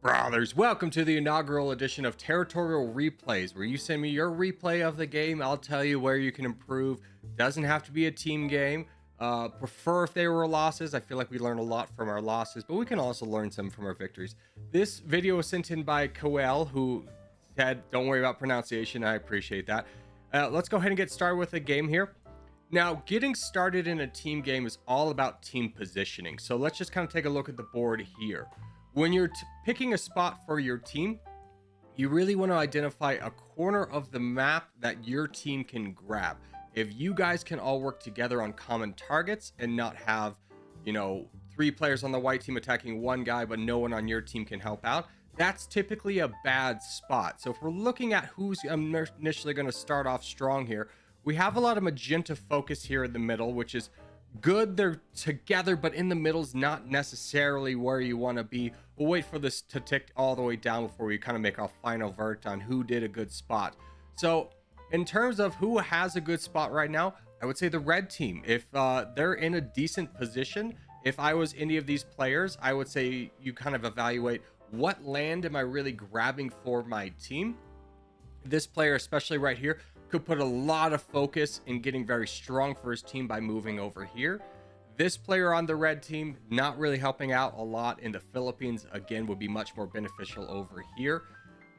Brothers, welcome to the inaugural edition of Territorial Replays, where you send me your replay of the game. I'll tell you where you can improve. Doesn't have to be a team game. Prefer if they were losses. I feel like we learn a lot from our losses, but we can also learn some from our victories. This video was sent in by Coel, who said, don't worry about pronunciation. I appreciate that. Let's go ahead and get started with the game here. Now, getting started in a team game is all about team positioning. So let's just kind of take a look at the board here. When you're picking a spot for your team, you really want to identify a corner of the map that your team can grab. If you guys can all work together on common targets and not have, three players on the white team attacking one guy, but no one on your team can help out, that's typically a bad spot. So if we're looking at who's initially going to start off strong here, we have a lot of magenta focus here in the middle, which is good. They're together, but in the middle is not necessarily where you want to be. We'll wait for this to tick all the way down before we kind of make our final verdict on who did a good spot. So in terms of who has a good spot right now, I would say the red team. If they're in a decent position, if I was any of these players, I would say you kind of evaluate what land am I really grabbing for my team. This player, especially right here, could put a lot of focus in getting very strong for his team by moving over here. This player on the red team, not really helping out a lot in the Philippines, again, would be much more beneficial over here.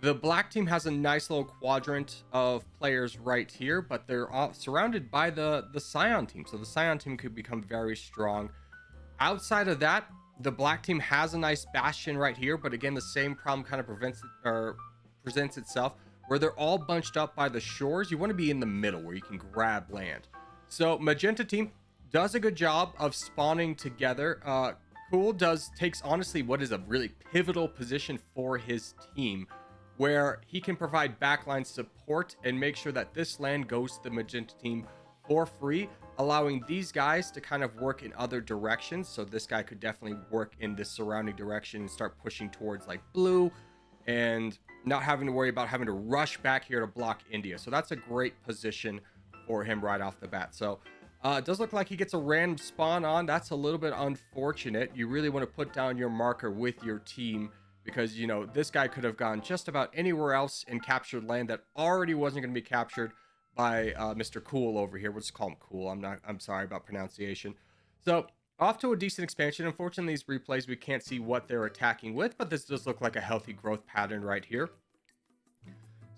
The black team has a nice little quadrant of players right here, but they're all surrounded by the Cyan team. So the Cyan team could become very strong. Outside of that, the black team has a nice bastion right here, but again, the same problem kind of presents itself, where they're all bunched up by the shores. You want to be in the middle where you can grab land. So magenta team does a good job of spawning together. Cool takes honestly what is a really pivotal position for his team, where he can provide backline support and make sure that this land goes to the magenta team for free, allowing these guys to kind of work in other directions. So this guy could definitely work in this surrounding direction and start pushing towards like blue, and not having to worry about having to rush back here to block India. So that's a great position for him right off the bat. So it does look like he gets a random spawn on. That's a little bit unfortunate. You really want to put down your marker with your team, because this guy could have gone just about anywhere else and captured land that already wasn't going to be captured by Mr. Cool over here. We'll just call him Cool. I'm sorry about pronunciation. So off to a decent expansion. Unfortunately, these replays, we can't see what they're attacking with, but this does look like a healthy growth pattern right here.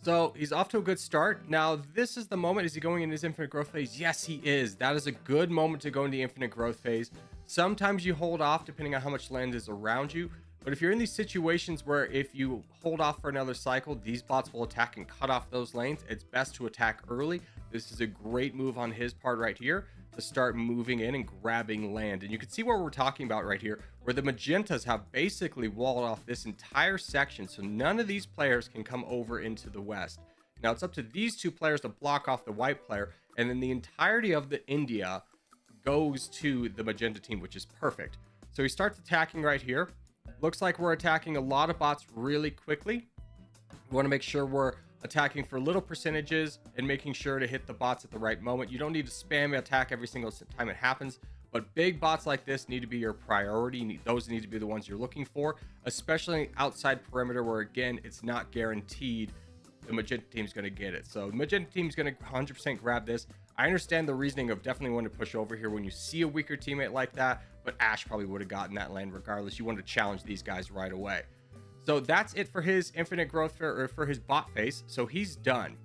So he's off to a good start. Now, this is the moment. Is he going in his infinite growth phase? Yes, he is. That is a good moment to go into the infinite growth phase. Sometimes you hold off depending on how much land is around you. But if you're in these situations where if you hold off for another cycle, these bots will attack and cut off those lanes, it's best to attack early. This is a great move on his part right here to start moving in and grabbing land. And you can see what we're talking about right here, where the magentas have basically walled off this entire section, so none of these players can come over into the west. Now it's up to these two players to block off the white player, and then the entirety of the India goes to the magenta team, which is perfect. So he starts attacking right here. Looks like we're attacking a lot of bots really quickly. We want to make sure we're attacking for little percentages and making sure to hit the bots at the right moment. You don't need to spam attack every single time it happens, but big bots like this need to be your priority. Those need to be the ones you're looking for, especially outside perimeter, where again, it's not guaranteed the magenta team's going to get it. So the magenta team's going to 100% grab this. I understand the reasoning of definitely wanting to push over here when you see a weaker teammate like that, but Ash probably would have gotten that land regardless. You want to challenge these guys right away. So that's it for his infinite growth, or for his bot phase. So he's done.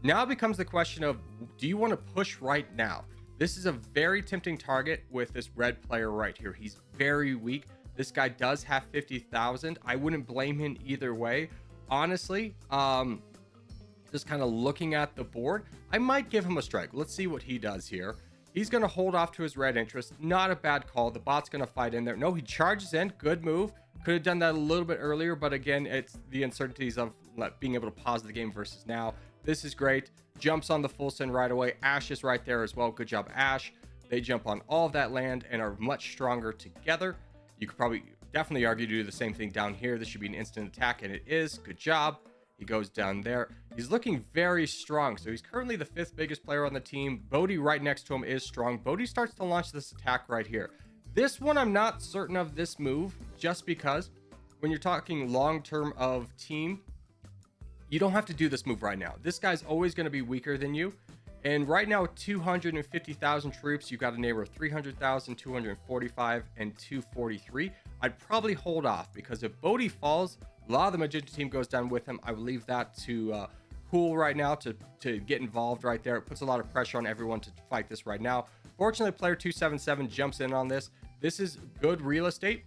Now it becomes the question of, do you want to push right now? This is a very tempting target with this red player right here. He's very weak. This guy does have 50,000. I wouldn't blame him either way. Honestly, just kind of looking at the board, I might give him a strike. Let's see what he does here. He's going to hold off to his red interest. Not a bad call. The bot's going to fight in there. No, he charges in. Good move. Could have done that a little bit earlier, but again, it's the uncertainties of being able to pause the game versus now. This is great. Jumps on the full send right away. Ash is right there as well. Good job, Ash. They jump on all of that land and are much stronger together. You could probably definitely argue to do the same thing down here. This should be an instant attack, and it is. Good job. He goes down there. He's looking very strong. So he's currently the 5th biggest player on the team. Bodhi right next to him is strong. Bodhi starts to launch this attack right here. This one, I'm not certain of this move, just because when you're talking long-term of team, you don't have to do this move right now. This guy's always going to be weaker than you. And right now, 250,000 troops, you got a neighbor of 300,000, 245, and 243. I'd probably hold off because if Bodhi falls, a lot of the Magenta team goes down with him. I would leave that to Cool right now to get involved right there. It puts a lot of pressure on everyone to fight this right now. Fortunately, player 277 jumps in on this. This is good real estate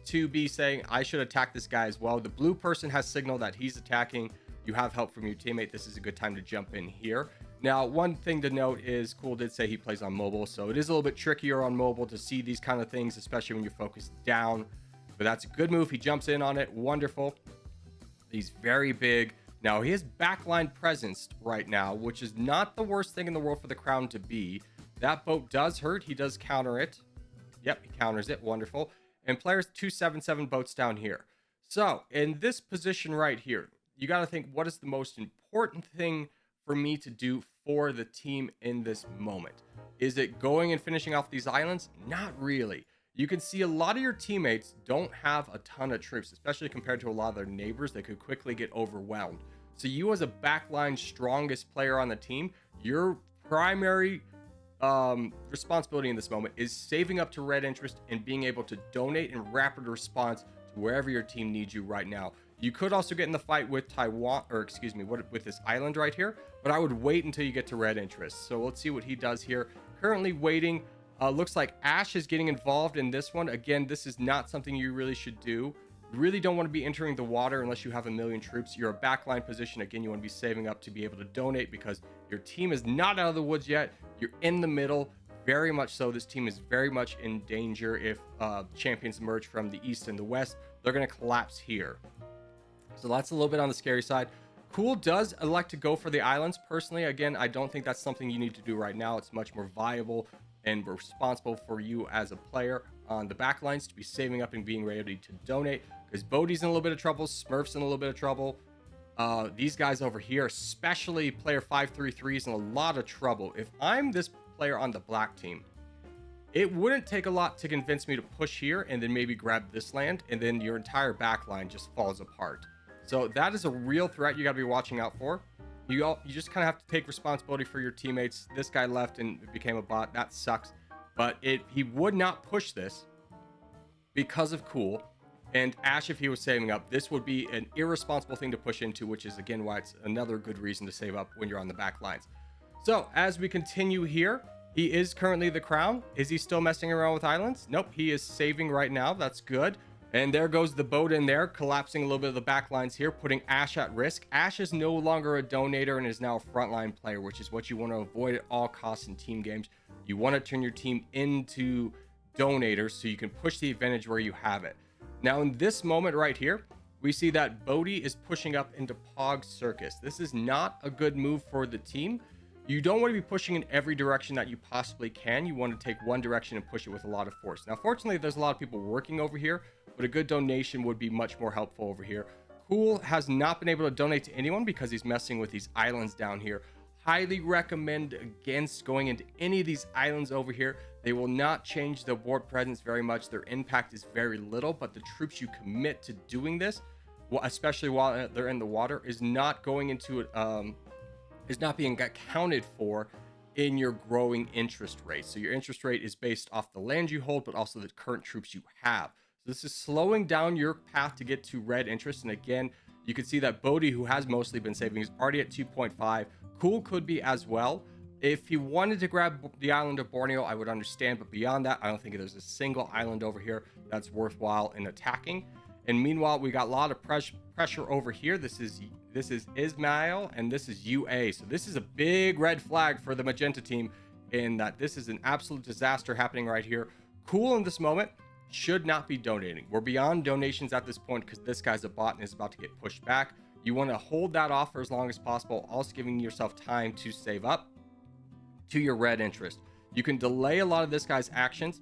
to be saying, I should attack this guy as well. The blue person has signaled that he's attacking. You have help from your teammate. This is a good time to jump in here. Now, one thing to note is Cool did say he plays on mobile, so it is a little bit trickier on mobile to see these kind of things, especially when you're focused down. But that's a good move. He jumps in on it. Wonderful. He's very big. Now, he has backline presence right now, which is not the worst thing in the world for the crown to be. That boat does hurt. He does counter it. Yep, he counters it. Wonderful. And players 277 boats down here. So, in this position right here, you got to think, what is the most important thing for me to do for the team in this moment? Is it going and finishing off these islands? Not really. You can see a lot of your teammates don't have a ton of troops, especially compared to a lot of their neighbors. They could quickly get overwhelmed. So you as a backline strongest player on the team, your primary responsibility in this moment is saving up to red interest and being able to donate in rapid response to wherever your team needs you right now. You could also get in the fight with Taiwan, or excuse me, with this island right here, but I would wait until you get to red interest. So let's see what he does here. Currently waiting. Looks like Ash is getting involved in this one. Again, this is not something you really should do. You really don't want to be entering the water unless you have 1,000,000 troops. You're a backline position. Again, you want to be saving up to be able to donate because your team is not out of the woods yet. You're in the middle. Very much so. This team is very much in danger. If champions emerge from the east and the west, they're going to collapse here. So that's a little bit on the scary side. Cool does elect to go for the islands. Personally, again, I don't think that's something you need to do right now. It's much more viable and responsible for you as a player on the backlines to be saving up and being ready to donate, because Bodhi's in a little bit of trouble, Smurf's in a little bit of trouble. These guys over here, especially player 533, is in a lot of trouble. If I'm this player on the black team, it wouldn't take a lot to convince me to push here and then maybe grab this land, and then your entire backline just falls apart. So that is a real threat you got to be watching out for. You just kind of have to take responsibility for your teammates. This guy left and became a bot. That sucks. But he would not push this because of Cool. And Ash, if he was saving up, this would be an irresponsible thing to push into, which is, again, why it's another good reason to save up when you're on the back lines. So as we continue here, he is currently the crown. Is he still messing around with islands? Nope, he is saving right now. That's good. And there goes the boat in there, collapsing a little bit of the back lines here, putting Ash at risk. Ash is no longer a donator and is now a frontline player, which is what you want to avoid at all costs in team games. You want to turn your team into donators so you can push the advantage where you have it. Now, in this moment right here, we see that Bodhi is pushing up into Pog Circus. This is not a good move for the team. You don't want to be pushing in every direction that you possibly can. You want to take one direction and push it with a lot of force. Now, fortunately, there's a lot of people working over here, but a good donation would be much more helpful over here. Cool has not been able to donate to anyone because he's messing with these islands down here. Highly recommend against going into any of these islands over here. They will not change the board presence very much. Their impact is very little, but the troops you commit to doing this, especially while they're in the water, is not going into it, is not being accounted for in your growing interest rate. So your interest rate is based off the land you hold, but also the current troops you have. So this is slowing down your path to get to red interest. And again, you can see that Bodhi, who has mostly been saving, is already at 2.5. Cool could be as well. If he wanted to grab the island of Borneo, I would understand. But beyond that, I don't think there's a single island over here that's worthwhile in attacking. And meanwhile, we got a lot of pressure over here. This is Ismail and this is UA. So this is a big red flag for the Magenta team in that this is an absolute disaster happening right here. Cool in this moment should not be donating. We're beyond donations at this point because this guy's a bot and is about to get pushed back. You want to hold that off for as long as possible, also giving yourself time to save up to your red interest. You can delay a lot of this guy's actions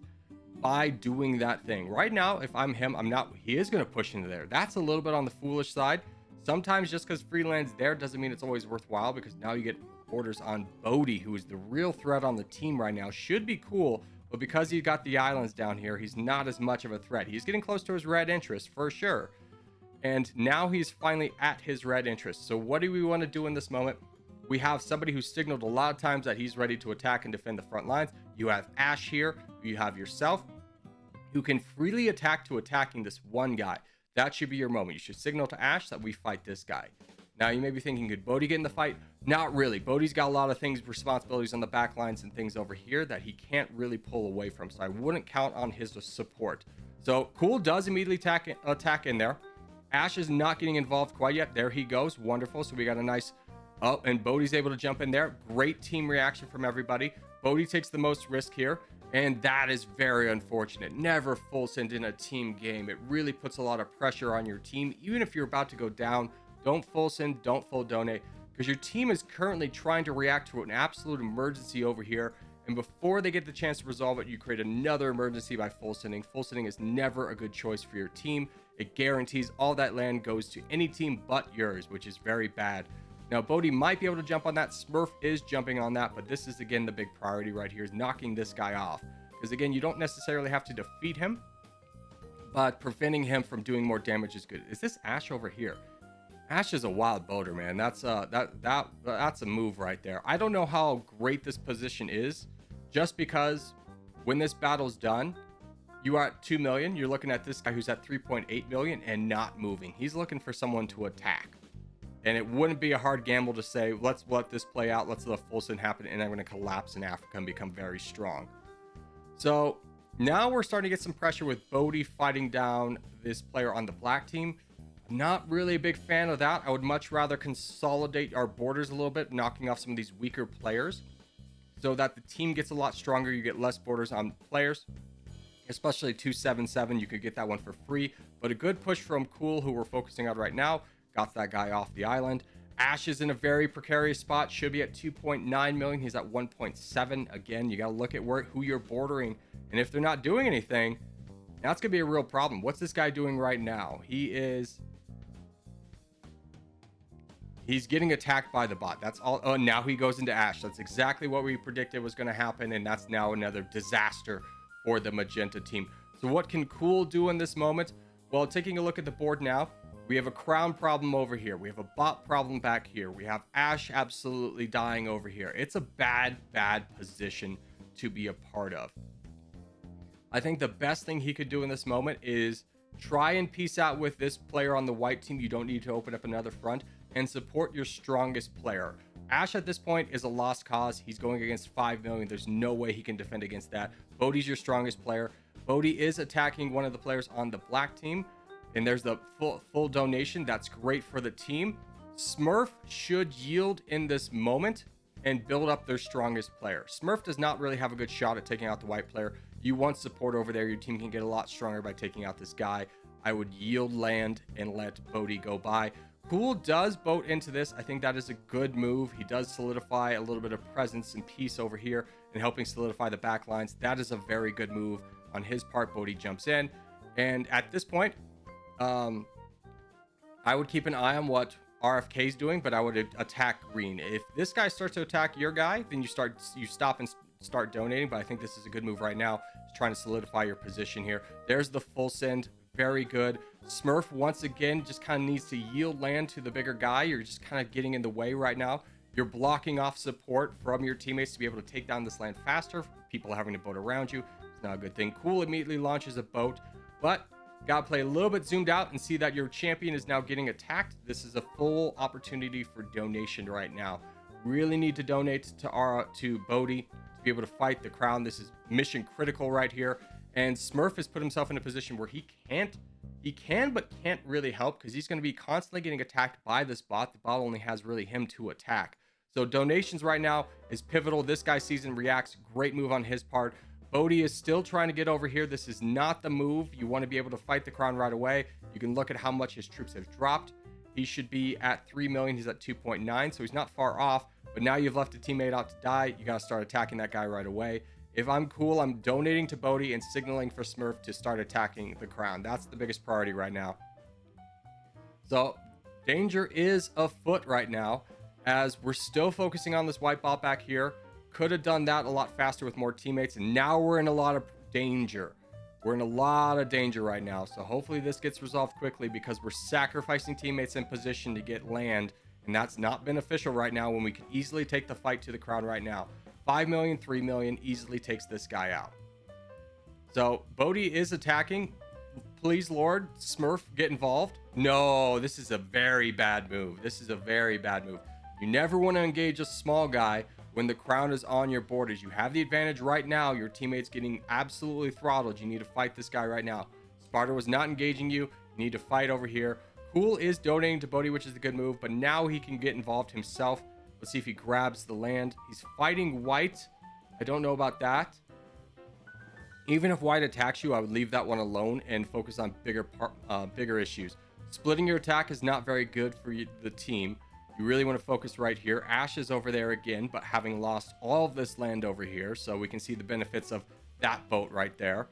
by doing that thing. Right now, if I'm him, he is going to push into there. That's a little bit on the foolish side. Sometimes just because Freeland's there doesn't mean it's always worthwhile, because now you get orders on Bodhi, who is the real threat on the team right now. Should be cool, but because he got the islands down here, he's not as much of a threat. He's getting close to his red interest for sure. And now he's finally at his red interest. So what do we want to do in this moment? We have somebody who signaled a lot of times that he's ready to attack and defend the front lines. You have Ash here. You have yourself, who can freely attack to attacking this one guy. That should be your moment. You should signal to Ash that we fight this guy. Now you may be thinking, could Bodhi get in the fight? Not really. Bodhi's got a lot of things, responsibilities on the back lines and things over here that he can't really pull away from. So I wouldn't count on his support. So Cool does immediately attack in there. Ash is not getting involved quite yet. There he goes. Wonderful. So we got a nice... Oh, and Bodhi's able to jump in there. Great team reaction from everybody. Bodhi takes the most risk here. And that is very unfortunate. Never full send in a team game. It really puts a lot of pressure on your team. Even if you're about to go down, don't full send, don't full donate. Because your team is currently trying to react to an absolute emergency over here. And before they get the chance to resolve it, you create another emergency by full sending. Full sending is never a good choice for your team. It guarantees all that land goes to any team but yours, which is very bad. Now, Bodhi might be able to jump on that. Smurf is jumping on that, but this is, again, the big priority right here is knocking this guy off. Because, again, you don't necessarily have to defeat him, but preventing him from doing more damage is good. Is this Ash over here? Ash is a wild boater, man. That's a move right there. I don't know how great this position is, just because when this battle's done, you are at 2 million. You're looking at this guy who's at 3.8 million and not moving. He's looking for someone to attack. And it wouldn't be a hard gamble to say, let's let this play out. Let's let full send happen. And I'm going to collapse in Africa and become very strong. So now we're starting to get some pressure with Bodhi fighting down this player on the black team. Not really a big fan of that. I would much rather consolidate our borders a little bit, knocking off some of these weaker players so that the team gets a lot stronger. You get less borders on players, especially 277. You could get that one for free. But a good push from Cool, who we're focusing on right now. Got that guy off the island. Ash is in a very precarious spot. Should be at 2.9 million. He's at 1.7. Again, you got to look at who you're bordering. And if they're not doing anything, that's going to be a real problem. What's this guy doing right now? He's getting attacked by the bot. That's all. Oh, now he goes into Ash. That's exactly what we predicted was going to happen. And that's now another disaster for the Magenta team. So what can Cool do in this moment? Well, taking a look at the board now, we have a crown problem over here. We have a bot problem back here. We have Ash absolutely dying over here. It's a bad position to be a part of. I think the best thing he could do in this moment is try and peace out with this player on the white team. You don't need to open up another front, and support your strongest player. Ash at this point is a lost cause. He's going against 5 million. There's no way he can defend against that. Bodhi's your strongest player. Bodhi is attacking one of the players on the black team. And there's the full donation. That's great for the team. Smurf should yield in this moment and build up their strongest player. Smurf does not really have a good shot at taking out the white player. You want support over there. Your team can get a lot stronger by taking out this guy. I would yield land and let Bodhi go by. Cool does boat into this. I think that is a good move. He does solidify a little bit of presence and peace over here and helping solidify the back lines. That is a very good move on his part. Bodhi jumps in. And at this point, I would keep an eye on what RFK is doing, but I would attack green. If this guy starts to attack your guy, then you stop and start donating. But I think this is a good move right now, trying to solidify your position here. There's the full send. Very good. Smurf, once again, just kind of needs to yield land to the bigger guy. You're just kind of getting in the way right now. You're blocking off support from your teammates to be able to take down this land faster. People having to boat around you. It's not a good thing. Cool immediately launches a boat, but gotta play a little bit zoomed out and see that your champion is now getting attacked. This is a full opportunity for donation right now. Really need to donate to Bodhi to be able to fight the crown. This is mission critical right here. And Smurf has put himself in a position where he can but can't really help, because he's going to be constantly getting attacked by this bot. The bot only has really him to attack. So donations right now is pivotal. This guy sees and reacts. Great move on his part. Bodhi is still trying to get over here. This is not the move. You want to be able to fight the crown right away. You can look at how much his troops have dropped. He should be at 3 million. He's at 2.9, so he's not far off. But now you've left a teammate out to die. You got to start attacking that guy right away. If I'm Cool, I'm donating to Bodhi and signaling for Smurf to start attacking the crown. That's the biggest priority right now. So danger is afoot right now, as we're still focusing on this white bot back here. Could have done that a lot faster with more teammates, and now we're in a lot of danger. We're in a lot of danger right now, so hopefully this gets resolved quickly because we're sacrificing teammates in position to get land, and that's not beneficial right now when we could easily take the fight to the crown right now. 5 million, 3 million easily takes this guy out. So Bodhi is attacking. Please, Lord, Smurf, get involved. No, this is a very bad move. This is a very bad move. You never want to engage a small guy when the crown is on your borders. You have the advantage right now. Your teammate's getting absolutely throttled. You need to fight this guy right now. Sparta was not engaging you. You need to fight over here. Cool is donating to Bodhi, which is a good move, but now he can get involved himself. Let's see if he grabs the land. He's fighting white. I don't know about that. Even if white attacks you, I would leave that one alone and focus on bigger issues. Splitting your attack is not very good for the team. You really want to focus right here. Ash is over there again, but having lost all of this land over here, so we can see the benefits of that boat right there.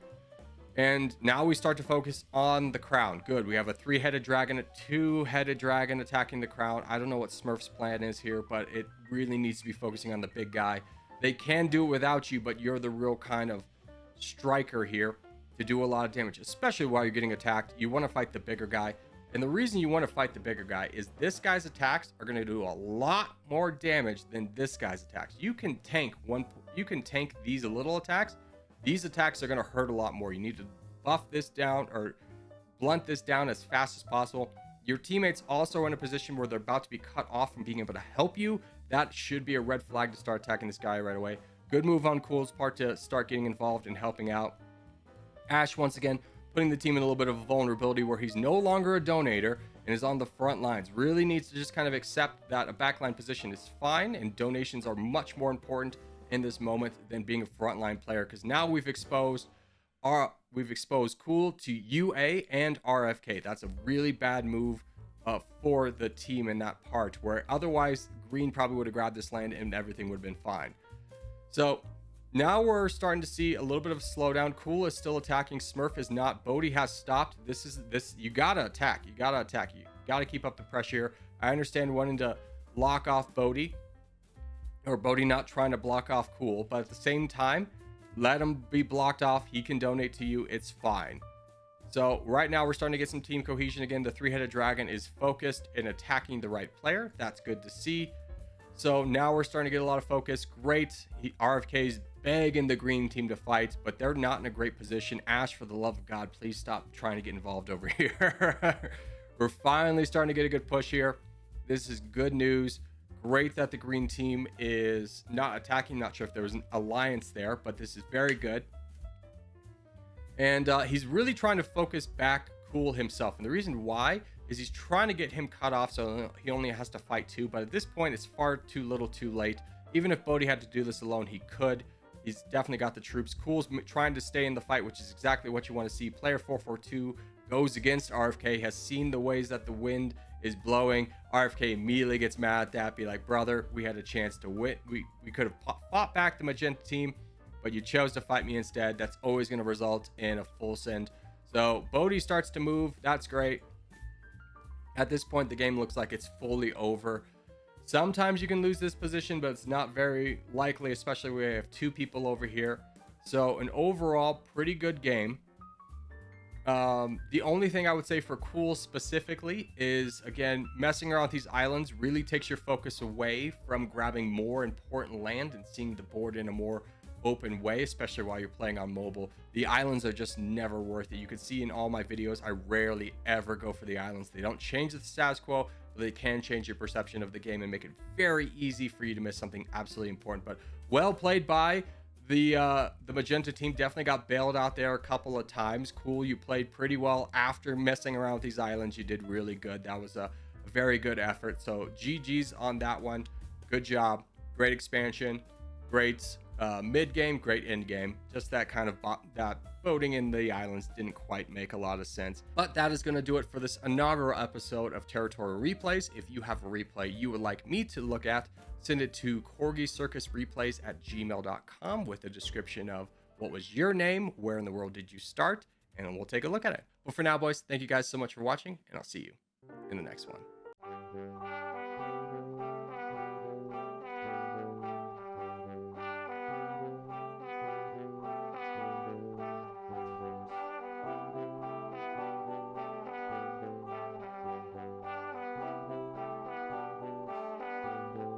And now we start to focus on the crown. Good. We have a 3-headed dragon, a 2-headed dragon attacking the crown. I don't know what Smurf's plan is here, but it really needs to be focusing on the big guy. They can do it without you, but you're the real kind of striker here to do a lot of damage, especially while you're getting attacked. You want to fight the bigger guy. And the reason you want to fight the bigger guy is this guy's attacks are going to do a lot more damage than this guy's attacks. You can tank these little attacks. These attacks are going to hurt a lot more. You need to buff this down or blunt this down as fast as possible. Your teammates also are in a position where they're about to be cut off from being able to help you. That should be a red flag to start attacking this guy right away. Good move on Cool's part to start getting involved and helping out. Ash, once again, putting the team in a little bit of a vulnerability where he's no longer a donator and is on the front lines. Really needs to just kind of accept that a backline position is fine and donations are much more important in this moment than being a frontline player, because now we've exposed Cool to UA and RFK. That's a really bad move for the team in that part, where otherwise Green probably would have grabbed this land and everything would have been fine. So now we're starting to see a little bit of a slowdown. Cool is still attacking. Smurf is not. Bodhi has stopped. You gotta attack. You gotta keep up the pressure. I understand wanting to block off Bodhi, or Bodhi not trying to block off Cool, but at the same time, let him be blocked off. He can donate to you. It's fine. So right now we're starting to get some team cohesion again. The 3-headed dragon is focused in attacking the right player. That's good to see. So now we're starting to get a lot of focus. Great. RFK's begging the green team to fight, but they're not in a great position. Ash, for the love of God, please stop trying to get involved over here. We're finally starting to get a good push here. This is good news. Great that the green team is not attacking. Not sure if there was an alliance there, but this is very good. And he's really trying to focus back Cool himself. And the reason why is he's trying to get him cut off so he only has to fight 2. But at this point, it's far too little too late. Even if Bodhi had to do this alone, he could. He's definitely got the troops. Cool's trying to stay in the fight, which is exactly what you want to see. Player 442 goes against RFK, has seen the ways that the wind is blowing. RFK immediately gets mad at that, be like, brother, we had a chance to win. We could have fought back the magenta team, but you chose to fight me instead. That's always going to result in a full send. So Bodhi starts to move. That's great. At this point, the game looks like it's fully over. Sometimes you can lose this position, but it's not very likely, especially when we have 2 people over here. So an overall pretty good game. The only thing I would say for Cool specifically is, again, messing around with these islands really takes your focus away from grabbing more important land and seeing the board in a more open way, especially while you're playing on mobile. The islands are just never worth it. You can see in all my videos, I rarely ever go for the islands. They don't change the status quo, but they can change your perception of the game and make it very easy for you to miss something absolutely important. But well played by the magenta team. Definitely got bailed out there a couple of times. Cool, you played pretty well after messing around with these islands. You did really good. That was a very good effort. So GG's on that one. Good job. Great expansion. Great mid game, great end game. Just that kind of that voting in the islands didn't quite make a lot of sense. But that is going to do it for this inaugural episode of Territorial Replays. If you have a replay you would like me to look at, send it to CorgiCircusReplays@gmail.com with a description of what was your name, where in the world did you start, and we'll take a look at it. But for now, boys, thank you guys so much for watching, and I'll see you in the next one.